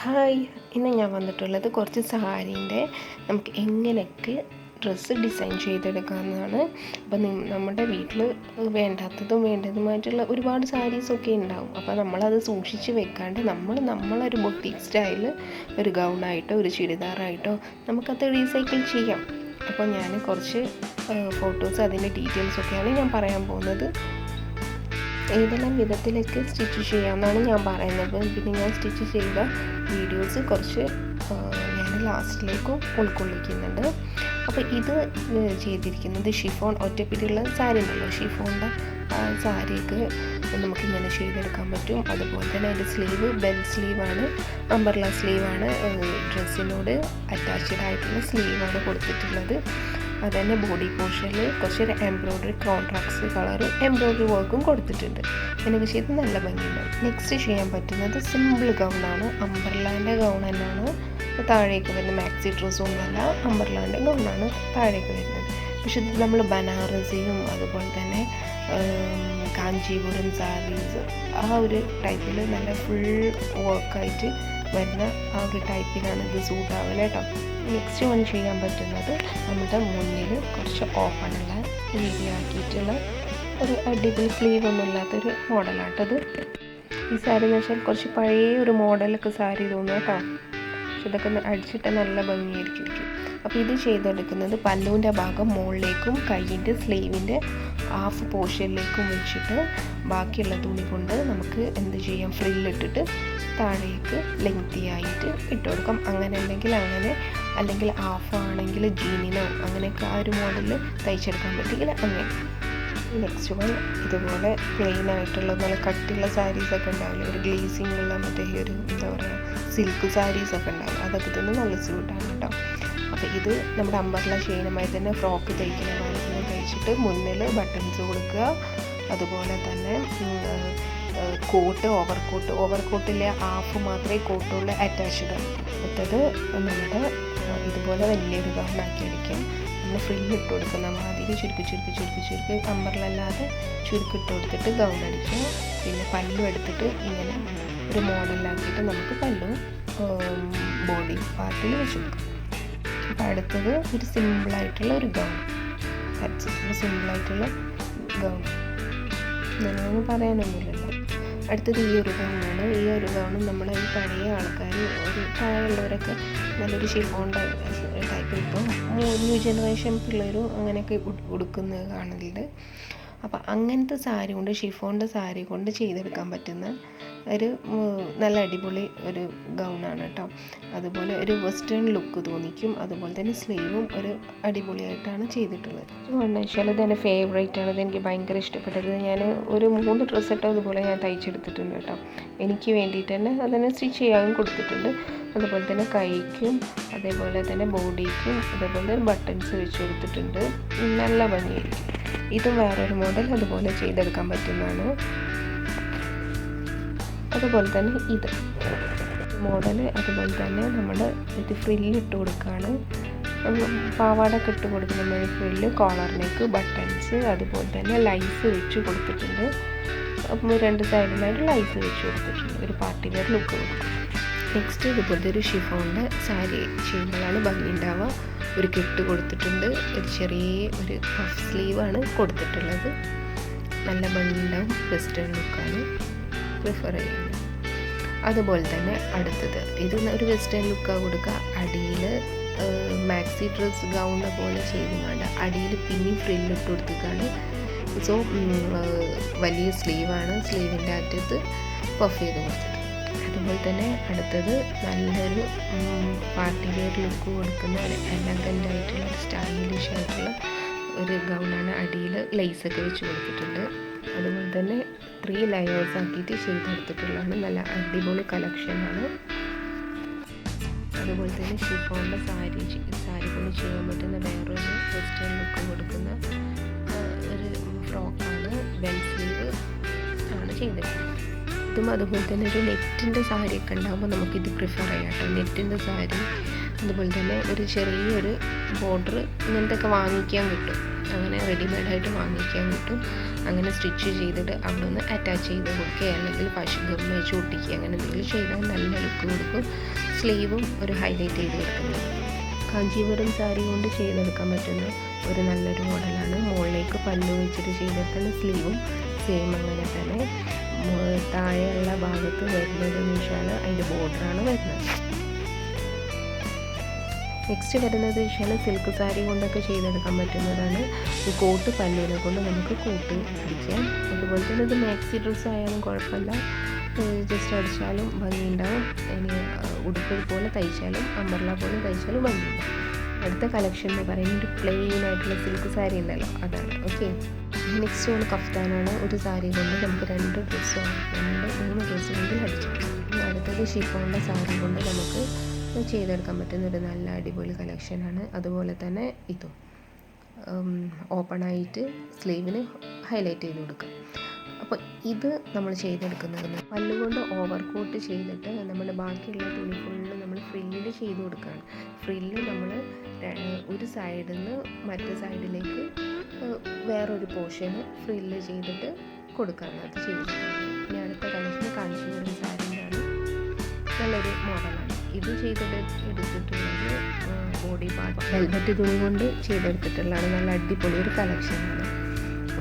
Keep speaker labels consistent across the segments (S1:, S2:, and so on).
S1: Hi, ഇന്ന് ഞാൻ വന്നിട്ടുള്ളത് കുറച്ച് സാരീൻ്റെ നമുക്ക് എങ്ങനെയൊക്കെ ഡ്രസ്സ് ഡിസൈൻ ചെയ്തെടുക്കാമെന്നാണ്. അപ്പം നമ്മുടെ വീട്ടിൽ വേണ്ടാത്തതും വേണ്ടതുമായിട്ടുള്ള ഒരുപാട് സാരീസൊക്കെ ഉണ്ടാവും. അപ്പോൾ നമ്മളത് സൂക്ഷിച്ച് വെക്കാണ്ട് നമ്മളൊരു ബൊട്ടീക്ക് സ്റ്റൈലിൽ ഒരു ഗൗണായിട്ടോ ഒരു ചുരിദാറായിട്ടോ നമുക്കത് റീസൈക്കിൾ ചെയ്യാം. അപ്പോൾ ഞാൻ കുറച്ച് ഫോട്ടോസ് അതിൻ്റെ ഡീറ്റെയിൽസൊക്കെയാണ് ഞാൻ പറയാൻ പോകുന്നത്. ഏതെല്ലാം വിധത്തിലൊക്കെ സ്റ്റിച്ച് ചെയ്യാമെന്നാണ് ഞാൻ പറയുന്നത്. പിന്നെ ഞാൻ സ്റ്റിച്ച് ചെയ്ത വീഡിയോസ് കുറച്ച് ഞാൻ ലാസ്റ്റിലേക്ക് ഉൾക്കൊള്ളിക്കുന്നുണ്ട്. അപ്പോൾ ഇത് ചെയ്തിരിക്കുന്നത് ഷിഫോൺ ഒറ്റപ്പിടിയുള്ള സാരി ഉണ്ടല്ലോ, ഷിഫോണിൻ്റെ സാരിയൊക്കെ നമുക്കിങ്ങനെ ചെയ്തെടുക്കാൻ പറ്റും. അതുപോലെ തന്നെ അതിൻ്റെ സ്ലീവ് ബെൽ സ്ലീവാണ്, അംബർല സ്ലീവാണ്, ഡ്രസ്സിനോട് അറ്റാച്ച്ഡ് ആയിട്ടുള്ള സ്ലീവാണ് കൊടുത്തിട്ടുള്ളത്. അതുതന്നെ ബോഡി പോർഷനിൽ കുറച്ചൊരു എംബ്രോയ്ഡറി കോൺട്രാക്ട്സ് കളർ എംബ്രോയ്ഡറി വർക്കും കൊടുത്തിട്ടുണ്ട്. എനിക്ക് ചെയ്ത് നല്ല ഭംഗിയുണ്ടാവും. നെക്സ്റ്റ് ചെയ്യാൻ പറ്റുന്നത് സിമ്പിൾ ഗൗണാണ്. അംബർലാൻ്റെ ഗൗൺ തന്നെയാണ് താഴേക്ക് വരുന്നത്. മാക്സി ഡ്രസ്സൊന്നുമല്ല, അംബർലാൻ്റെ ഗൗണാണ് താഴേക്ക് വരുന്നത്. പക്ഷെ ഇത് നമ്മൾ ബനാറസിയും അതുപോലെ തന്നെ കാഞ്ചീപുരം സാരീസ് ആ ഒരു ടൈപ്പിൽ നല്ല ഫുൾ വർക്കായിട്ട് വരുന്ന ആ ഒരു ടൈപ്പിലാണ് ഇത് സൂട്ടാവുക കേട്ടോ. നെക്സ്റ്റ് വൺ ചെയ്യാൻ പറ്റുന്നത് നമ്മുടെ മുന്നിൽ കുറച്ച് ഓപ്പണുള്ള രീതിയാക്കിയിട്ടുള്ള ഒരു അടിപൊളി സ്ലീവ് ഒന്നും ഇല്ലാത്തൊരു മോഡലാട്ടത്. ഈ സാരി എന്ന് വെച്ചാൽ കുറച്ച് പഴയ ഒരു മോഡലൊക്കെ സാരി തോന്നുന്നു കേട്ടോ. പക്ഷെ ഇതൊക്കെ അടിച്ചിട്ട് നല്ല ഭംഗിയായിരിക്കും. അപ്പോൾ ഇത് ചെയ്തെടുക്കുന്നത് പല്ലുവിൻ്റെ ഭാഗം മുകളിലേക്കും കൈയിൻ്റെ സ്ലീവിൻ്റെ ഹാഫ് പോർഷനിലേക്കും വെച്ചിട്ട് ബാക്കിയുള്ള തുണി കൊണ്ട് നമുക്ക് എന്ത് ചെയ്യാം, ഫ്രില്ലിട്ടിട്ട് താഴേക്ക് ലെങ്തി ആയിട്ട് ഇട്ട് കൊടുക്കാം. അങ്ങനെ അല്ലെങ്കിൽ ഹാഫ് ആണെങ്കിൽ ജീനിനോ അങ്ങനെയൊക്കെ ആ ഒരു മോഡലിൽ തയ്ച്ചെടുക്കാൻ പറ്റില്ല. അങ്ങനെ നെക്സ്റ്റ് വൺ ഇതുപോലെ പ്ലെയിൻ ആയിട്ടുള്ള നല്ല കട്ടിയുള്ള സാരീസൊക്കെ ഉണ്ടാവില്ല, ഒരു ഗ്ലേസിങ് ഉള്ള മറ്റേ ഒരു എന്താ പറയുക സിൽക്ക് സാരീസൊക്കെ ഉണ്ടാവില്ല, അതൊക്കെ തന്നെ നല്ല സ്യൂട്ടാണ് കേട്ടോ. അപ്പോൾ ഇത് നമ്മുടെ അംബർല ചെയിനുമായി തന്നെ ഫ്രോക്ക് തയ്ക്കുന്ന പോലെ തയ്ച്ചിട്ട് മുന്നിൽ ബട്ടൺസ് കൊടുക്കുക. അതുപോലെ തന്നെ ഓവർകോട്ടിലെ ഹാഫ് മാത്രമേ കോട്ടുള്ള അറ്റാച്ച്ഡ് മറ്റത് നമ്മുടെ ഇതുപോലെ വലിയൊരു ഗൗണാക്കി അടിക്കാം. നമ്മൾ ഫ്രില്ലിട്ട് കൊടുക്കുന്ന മാതിരി ചുരുക്കി അമ്പറിലല്ലാതെ ചുരുക്കിട്ട് കൊടുത്തിട്ട് ഗൗൺ അടിക്കുക. പിന്നെ പല്ലു എടുത്തിട്ട് ഇങ്ങനെ ഒരു മോഡലാക്കിയിട്ട് നമുക്ക് പല്ലു ബോഡി പാർട്ടിൽ വെച്ച് കൊടുക്കാം. അപ്പോൾ അടുത്തത് ഒരു സിമ്പിളായിട്ടുള്ള ഒരു ഗൗൺ, സിമ്പിളായിട്ടുള്ള ഗൗൺ ഞാനൊന്നും പറയാനൊന്നുമില്ലല്ലോ. അടുത്തത് ഈ ഒരു ഗൗണാണ്. ഈ ഒരു ഗൗണും നമ്മൾ ഈ പഴയ ആൾക്കാർ ഒരു പ്രായമുള്ളവരൊക്കെ നല്ലൊരു ഷിഫോണിൻ്റെ ടൈപ്പ് ഇപ്പോൾ ന്യൂ ജനറേഷൻ പിള്ളേരും അങ്ങനെയൊക്കെ ഉടുക്കുന്നത് കാണലുണ്ട്. അപ്പോൾ അങ്ങനത്തെ സാരി കൊണ്ട് ഷിഫോണിൻ്റെ സാരി കൊണ്ട് ചെയ്തെടുക്കാൻ പറ്റുന്ന ഒരു നല്ല അടിപൊളി ഒരു ഗൗണാണ് കേട്ടോ. അതുപോലെ ഒരു വെസ്റ്റേൺ ലുക്ക് തോന്നിക്കും. അതുപോലെ തന്നെ സ്ലീവും ഒരു അടിപൊളിയായിട്ടാണ് ചെയ്തിട്ടുള്ളത്. വെച്ചാൽ ഇതെൻ്റെ ഫേവറേറ്റ് ആണ്. ഇതെനിക്ക് ഭയങ്കര ഇഷ്ടപ്പെട്ടത്. ഞാൻ ഒരു 3 ഡ്രസ്സൊക്കെ അതുപോലെ ഞാൻ തയ്ച്ചെടുത്തിട്ടുണ്ട് കേട്ടോ. എനിക്ക് വേണ്ടിയിട്ട് തന്നെ അതിനെ സ്റ്റിച്ച് ചെയ്യാനും കൊടുത്തിട്ടുണ്ട്. അതുപോലെ തന്നെ കൈക്കും അതേപോലെ തന്നെ ബോഡിക്കും അതേപോലെ ബട്ടൺസ് വെച്ച് കൊടുത്തിട്ടുണ്ട്. നല്ല ഭംഗിയായിരിക്കും. ഇതും വേറൊരു മോഡൽ അതുപോലെ ചെയ്തെടുക്കാൻ പറ്റുന്നതാണ്. അതുപോലെ തന്നെ ഇത് മോഡൽ അതുപോലെ തന്നെ നമ്മൾ ഇത് ഫ്രില്ലിട്ട് കൊടുക്കുകയാണ്. പാവാടൊക്കെ ഇട്ട് കൊടുക്കുന്ന ഫ്രില്ല്, കോളറിലേക്ക് ബട്ടൺസ് അതുപോലെ തന്നെ ലൈസ് വെച്ച് കൊടുത്തിട്ടുണ്ട്. അപ്പം 2 സൈഡിലായിട്ട് ലൈസ് വെച്ച് കൊടുത്തിട്ടുണ്ട്. ഒരു പാർട്ടി വെയർ ലുക്ക് കൊടുക്കും. നെക്സ്റ്റ് ഇതുപോലത്തെ ഒരു ഷിഫോണിൻ്റെ സാരി ചെയ്യുമ്പോഴാണ് ഭംഗി ഉണ്ടാവുക. ഒരു കെട്ട് കൊടുത്തിട്ടുണ്ട്. ഒരു ചെറിയ ഒരു പഫ് സ്ലീവാണ് കൊടുത്തിട്ടുള്ളത്. നല്ല ഭംഗി ഉണ്ടാവും. വെസ്റ്റേൺ ലുക്കാണ് പ്രിഫർ ചെയ്യുന്നത്. അതുപോലെ തന്നെ അടുത്തത് ഇത് ഒരു വെസ്റ്റേൺ ലുക്കാണ് കൊടുക്കുക. അടിയിൽ മാക്സി ഡ്രസ് ഗൗണിനെ പോലെ ചെയ്തുകൊണ്ട് അടിയിൽ പിന്നെയും ഫ്രില്ലിട്ട് കൊടുത്തിട്ടാണ്. സോ വലിയ സ്ലീവാണ്. സ്ലീവിൻ്റെ അറ്റത്ത് പഫ് ചെയ്ത് കൊടുത്തിട്ട്. അതുപോലെ തന്നെ അടുത്തത് നല്ലൊരു പാർട്ടി വെയർ ലുക്ക് കൊടുക്കുന്ന ഒരു എലഗൻ്റ് ആയിട്ടുള്ള ഒരു സ്റ്റൈലിഷ് ആയിട്ടുള്ള ഒരു ഗൗണാണ്. അടിയിൽ ലേസൊക്കെ വെച്ച് കൊടുത്തിട്ടുണ്ട്. അതുപോലെ തന്നെ 3 ലെയേഴ്സ് ആക്കിയിട്ട് ചെയ്തെടുത്തിട്ടുള്ളതാണ്. നല്ല അടിപൊളി കളക്ഷനാണ്. അതുപോലെ തന്നെ ഷിഫോണിൻ്റെ സാരി കൊണ്ട് ചെയ്യാൻ പറ്റുന്ന വേറൊരു വെസ്റ്റേൺ ലുക്ക് കൊടുക്കുന്ന ഒരു ഫ്രോക്കാണ്. ബെൽ സ്ലീവ് ആണ് ചെയ്തിട്ടുള്ളത്. ഇതും അതുപോലെ തന്നെ ഒരു നെറ്റിൻ്റെ സാരിയൊക്കെ ഉണ്ടാകുമ്പോൾ നമുക്കിത് പ്രിഫർ ചെയ്യാം കേട്ടോ. നെറ്റിൻ്റെ സാരി അതുപോലെ തന്നെ ഒരു ചെറിയൊരു ബോർഡർ ഇങ്ങനത്തെയൊക്കെ വാങ്ങിക്കാൻ കിട്ടും. അങ്ങനെ റെഡിമെയ്ഡായിട്ട് വാങ്ങിക്കാൻ കിട്ടും. അങ്ങനെ സ്റ്റിച്ച് ചെയ്തിട്ട് അവിടെ ഒന്ന് അറ്റാച്ച് ചെയ്ത് കൊടുക്കുക, അല്ലെങ്കിൽ പശു ഗം വെച്ച് ഒട്ടിക്കുക, അങ്ങനെ എന്തെങ്കിലും ചെയ്താൽ നല്ല ലുക്ക് കൊടുക്കും. സ്ലീവും ഒരു ഹൈലൈറ്റ് ചെയ്ത് കൊടുക്കുന്നത്. കാഞ്ചീപുരം സാരി കൊണ്ട് ചെയ്തെടുക്കാൻ പറ്റുന്ന ഒരു നല്ലൊരു മോഡലാണ്. മുകളിലേക്ക് പല്ലു വെച്ചിട്ട് ചെയ്തെടുക്കുന്ന സ്ലീവും സെയിം അങ്ങനെ തന്നെ. താഴെയുള്ള ഭാഗത്ത് വരുന്നതെന്ന് വെച്ചാൽ അതിൻ്റെ ബോർഡറാണ് വരുന്നത്. നെക്സ്റ്റ് വരുന്നത് വെച്ചാൽ സിൽക്ക് സാരി കൊണ്ടൊക്കെ ചെയ്തെടുക്കാൻ പറ്റുന്നതാണ്. ഈ കോട്ട് പല്ലുവിനെ കൊണ്ട് നമുക്ക് കോട്ട് അടിക്കാം. അതുപോലെ തന്നെ ഇത് മാക്സി ഡ്രസ്സ് ആയാലും കുഴപ്പമില്ല, ജസ്റ്റ് അടിച്ചാലും ഭംഗിയുണ്ടാവും. ഇനി ഉടുപ്പ് പോലെ തയ്ച്ചാലും അമ്പർല പോലെ തയ്ച്ചാലും ഭംഗിയുണ്ടാവും. അടുത്ത കളക്ഷൻ എന്ന് പറയുന്നത് ഒരു പ്ലെയിൻ ആയിട്ടുള്ള സിൽക്ക് സാരി ഉണ്ടല്ലോ, അതാണ്. ഓക്കെ, നെക്സ്റ്റ് ഒരു കഫ്താനാണ്. ഒരു സാരി കൊണ്ട് നമുക്ക് 2-3 ഡ്രസ്സ് കൊണ്ട് അടിക്കാം. അടുത്തത് ഷിഫോണിൻ്റെ സാരി കൊണ്ട് നമുക്ക് ചെയ്തെടുക്കാൻ പറ്റുന്ന ഒരു നല്ല അടിപൊളി കളക്ഷനാണ്. അതുപോലെ തന്നെ ഇതും ഓപ്പണായിട്ട് സ്ലീവിന് ഹൈലൈറ്റ് ചെയ്ത് കൊടുക്കാം. അപ്പോൾ ഇത് നമ്മൾ ചെയ്തെടുക്കുന്നത് പല്ലുകൊണ്ട് ഓവർ കോട്ട് ചെയ്തിട്ട് നമ്മുടെ ബാക്കിയുള്ള തുണി ഫുള്ള് നമ്മൾ ഫ്രില്ലിൽ ചെയ്ത് കൊടുക്കുകയാണ്. ഫ്രില്ല് നമ്മൾ ഒരു സൈഡിൽ നിന്ന് മറ്റേ സൈഡിലേക്ക് വേറൊരു പോർഷന് ഫ്രില്ല് ചെയ്തിട്ട് കൊടുക്കുകയാണ് അത് ചെയ്യുന്നത്. ഇനി അടുത്ത കളക്ഷൻ കാഞ്ചീപുരം സാരിയാണ്. നല്ലൊരു മോഡലാണ്. ഇത് എടുത്തിട്ടുള്ളത് ബോഡി പാർട്ട് വെൽവെറ്റ് തുണി കൊണ്ട് ചെയ്തെടുത്തിട്ടുള്ളതാണ്. നല്ല അടിപൊളി ഒരു കളക്ഷനാണ്.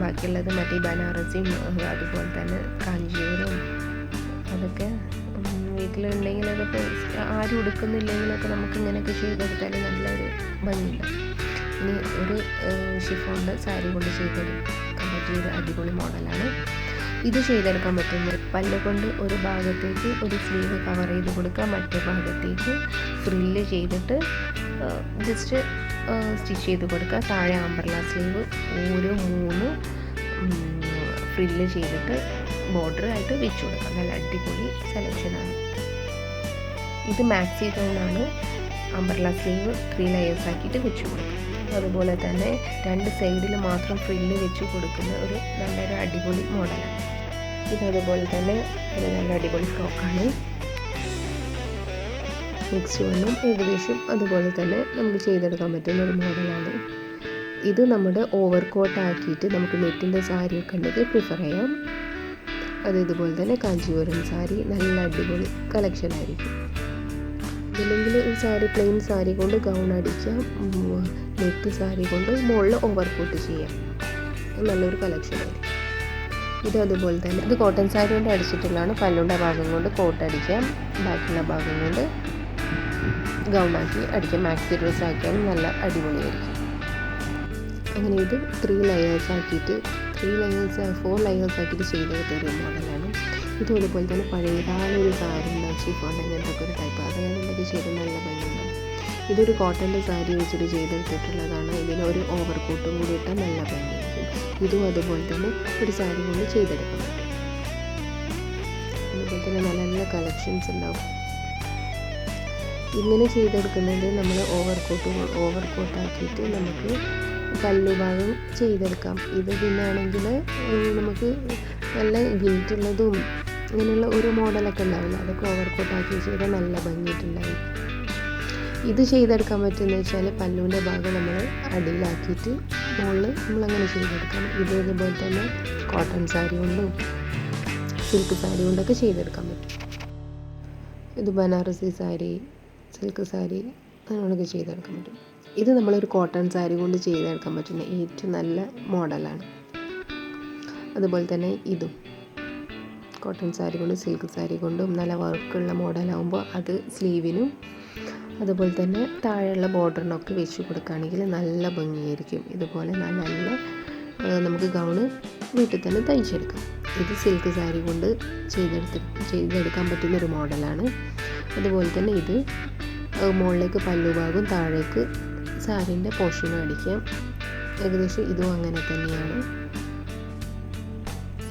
S1: ബാക്കിയുള്ളത് മറ്റേ ബനാറസിയും അതുപോലെ തന്നെ കാഞ്ചീപുരവും അതൊക്കെ വീട്ടിലുണ്ടെങ്കിൽ അതൊക്കെ ആരും ഉടുക്കുന്നില്ലെങ്കിലൊക്കെ നമുക്ക് ഇങ്ങനെയൊക്കെ ചെയ്തെടുത്താൽ നല്ലൊരു ഭംഗിയുണ്ടാവും. ഇനി ഒരു ഷിഫോണിൻ്റെ സാരി കൊണ്ട് ചെയ്തെടുക്കാൻ പറ്റിയ ഒരു അടിപൊളി മോഡലാണ്. ഇത് ചെയ്തെടുക്കാൻ പറ്റുന്നത് പല്ല് കൊണ്ട് ഒരു ഭാഗത്തേക്ക് ഒരു സ്ലീവ് കവർ ചെയ്ത് കൊടുക്കുക, മറ്റേ ഭാഗത്തേക്ക് ഫ്രില്ല് ചെയ്തിട്ട് ജസ്റ്റ് സ്റ്റിച്ച് ചെയ്ത് കൊടുക്കുക. താഴെ അംബ്രല്ല സ്ലീവ് ഒരു 3 ഫ്രില്ല് ചെയ്തിട്ട് ബോർഡർ ആയിട്ട് വെച്ച് കൊടുക്കുക. നല്ല അടിപൊളി സെലക്ഷനാണ്. ഇത് മാക്സി ഗൗണാണ്. അംബ്രല്ല സ്ലീവ് 3 ലെയേഴ്സ് ആക്കിയിട്ട് വെച്ച് കൊടുക്കുക. അതുപോലെ തന്നെ 2 സൈഡിൽ മാത്രം ഫ്രില്ല് വെച്ച് കൊടുക്കുന്ന ഒരു നല്ലൊരു അടിപൊളി മോഡലാണ്. ഇതതുപോലെ തന്നെ ഒരു നല്ല അടിപൊളി ഫ്രോക്കാണ്. നെക്സ്റ്റ് വന്നും ഏകദേശം അതുപോലെ തന്നെ നമുക്ക് ചെയ്തെടുക്കാൻ പറ്റുന്ന ഒരു മോഡലാണ്. ഇത് നമ്മുടെ ഓവർ കോട്ട് ആക്കിയിട്ട് നമുക്ക് നെറ്റിൻ്റെ സാരിയൊക്കെ ഉണ്ടെങ്കിൽ പ്രിഫർ ചെയ്യാം. അത് ഇതുപോലെ തന്നെ കാഞ്ചീപുരം സാരി നല്ല അടിപൊളി കളക്ഷൻ ആയിരിക്കും. അല്ലെങ്കിൽ ഒരു സാരി പ്ലെയിൻ സാരി കൊണ്ട് ഗൗൺ അടിക്കാം, നെറ്റ് സാരി കൊണ്ട് മുകളിൽ ഓവർ കോട്ട് ചെയ്യാം. നല്ലൊരു കളക്ഷൻ ആയിരിക്കും. ഇത് അതുപോലെ തന്നെ ഇത് കോട്ടൺ സാരി കൊണ്ട് അടിച്ചിട്ടുള്ളതാണ്. പല്ലുണ്ട ഭാഗം കൊണ്ട് കോട്ട് അടിക്കാം, ബാക്കിയുള്ള ഭാഗം കൊണ്ട് ഗൗണാക്കി അടിക്കാം. മാക്സി ഡ്രസ്സ് ആക്കിയാലും നല്ല അടിപൊളിയായിരിക്കും. അങ്ങനെ ഇത് 3 ലെയേഴ്സ് ആക്കിയിട്ട് 4 ലെയേഴ്സ് ആക്കിയിട്ട് ചെയ്തെടുത്തൊരു മോഡലാണ്. ഇതും അതുപോലെ തന്നെ പഴയതായൊരു സാരി ഉണ്ടാവും, ഷിഫോൺ അങ്ങനത്തെ ഒരു ടൈപ്പ്, അതൊക്കെ ചെയ്ത് നല്ല ഭംഗിയുണ്ടാവും. ഇതൊരു കോട്ടൻ്റെ സാരി വെച്ചിട്ട് ചെയ്തെടുത്തിട്ടുള്ളതാണ്. ഇതിന് ഒരു ഓവർ കോട്ടും കൂടി ഇട്ടാൽ നല്ല ഭംഗിയായിരിക്കും. ഇതും അതുപോലെ തന്നെ ഒരു സാരി കൊണ്ട് ചെയ്തെടുക്കാൻ പറ്റും. അതുപോലെ തന്നെ നല്ല നല്ല കളക്ഷൻസ് ഉണ്ടാവും. ഇങ്ങനെ ചെയ്തെടുക്കുന്നത് നമ്മൾ ഓവർ കോട്ടാക്കിയിട്ട് നമുക്ക് പല്ലു ഭാഗം ചെയ്തെടുക്കാം. ഇത് പിന്നെ ആണെങ്കിൽ നമുക്ക് നല്ല ഗിൽറ്റുള്ളതും ഇങ്ങനെയുള്ള ഒരു മോഡലൊക്കെ ഉണ്ടാവില്ല, അതൊക്കെ ഓവർ കോട്ടാക്കി ചെയ്താൽ നല്ല ഭംഗിയിട്ടുണ്ടാവും. ഇത് ചെയ്തെടുക്കാൻ പറ്റുമെന്ന് വെച്ചാൽ പല്ലുവിൻ്റെ ഭാഗം നമ്മൾ അടിയിലാക്കിയിട്ട് മുകളിൽ നമ്മളങ്ങനെ ചെയ്തെടുക്കാം. ഇതുപോലെ തന്നെ കോട്ടൺ സാരി കൊണ്ടും സിൽക്ക് സാരി കൊണ്ടൊക്കെ ചെയ്തെടുക്കാൻ പറ്റും. ഇത് ബനാറസി സാരി, സിൽക്ക് സാരി അങ്ങനെയൊക്കെ ചെയ്തെടുക്കാൻ പറ്റും. ഇത് നമ്മളൊരു കോട്ടൺ സാരി കൊണ്ട് ചെയ്തെടുക്കാൻ പറ്റുന്ന ഏറ്റവും നല്ല മോഡലാണ്. അതുപോലെ തന്നെ ഇതും കോട്ടൺ സാരി കൊണ്ടും സിൽക്ക് സാരി കൊണ്ടും നല്ല വർക്കുള്ള മോഡലാകുമ്പോൾ അത് സ്ലീവിനും അതുപോലെ തന്നെ താഴെയുള്ള ബോർഡറിനൊക്കെ വെച്ച് കൊടുക്കുകയാണെങ്കിൽ നല്ല ഭംഗിയായിരിക്കും. ഇതുപോലെ നല്ല നമുക്ക് ഗൗണ് വീട്ടിൽ തന്നെ തയ്ച്ചെടുക്കാം. ഇത് സിൽക്ക് സാരി കൊണ്ട് ചെയ്തെടുക്കാൻ പറ്റുന്നൊരു മോഡലാണ്. അതുപോലെ തന്നെ ഇത് മുകളിലേക്ക് പല്ലുഭാഗം താഴേക്ക് സാരീൻ്റെ പോർഷനും അടിക്കാം. ഏകദേശം ഇതും അങ്ങനെ തന്നെയാണ്.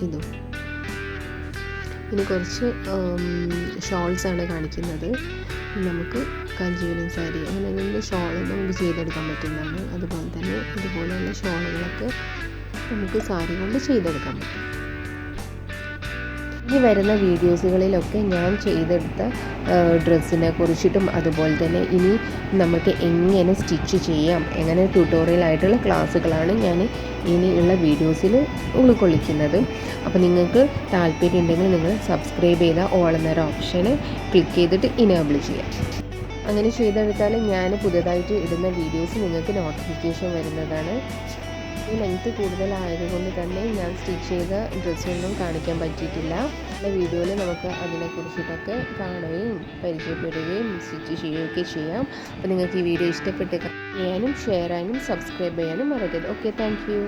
S1: ഇതും ഇനി കുറച്ച് ഷോൾസാണ് കാണിക്കുന്നത്. നമുക്ക് കാഞ്ചീപുരം സാരി അങ്ങനെ നിന്ന് ഷോൾ നമുക്ക് ചെയ്തെടുക്കാൻ പറ്റുന്നതാണ്. അതുപോലെ തന്നെ ഇതുപോലെയുള്ള ഷോളുകളൊക്കെ നമുക്ക് സാരി കൊണ്ട് ചെയ്തെടുക്കാൻ പറ്റും. ഈ വരുന്ന വീഡിയോസുകളിലൊക്കെ ഞാൻ ചെയ്തെടുത്ത ഡ്രസ്സിനെ കുറിച്ചിട്ടും അതുപോലെ തന്നെ ഇനി നമുക്ക് എങ്ങനെ സ്റ്റിച്ച് ചെയ്യാം, എങ്ങനെ ട്യൂട്ടോറിയലായിട്ടുള്ള ക്ലാസ്സുകളാണ് ഞാൻ ഇനിയുള്ള വീഡിയോസിൽ ഉൾക്കൊള്ളിക്കുന്നത്. അപ്പോൾ നിങ്ങൾക്ക് താല്പര്യം ഉണ്ടെങ്കിൽ നിങ്ങൾ സബ്സ്ക്രൈബ് ചെയ്ത ഓൾ എന്നൊരു ഓപ്ഷന് ക്ലിക്ക് ചെയ്തിട്ട് ഇനേബിൾ ചെയ്യാം. അങ്ങനെ ചെയ്തെടുത്താൽ ഞാൻ പുതുതായിട്ട് ഇടുന്ന വീഡിയോസ് നിങ്ങൾക്ക് നോട്ടിഫിക്കേഷൻ വരുന്നതാണ്. ഈ ലെങ്ത്ത് കൂടുതലായതുകൊണ്ട് തന്നെ ഞാൻ സ്റ്റിച്ച് ചെയ്ത ഡ്രസ്സൊന്നും കാണിക്കാൻ പറ്റിയിട്ടില്ല. വീഡിയോയിൽ നമുക്ക് അതിനെക്കുറിച്ചിട്ടൊക്കെ കാണുകയും പരിചയപ്പെടുകയും സ്റ്റിച്ച് ചെയ്യുകയൊക്കെ ചെയ്യാം. അപ്പോൾ നിങ്ങൾക്ക് ഈ വീഡിയോ ഇഷ്ടപ്പെട്ട് ചെയ്യാനും ഷെയർ ചെയ്യാനും സബ്സ്ക്രൈബ് ചെയ്യാനും മറക്കരുത്. Okay, thank you.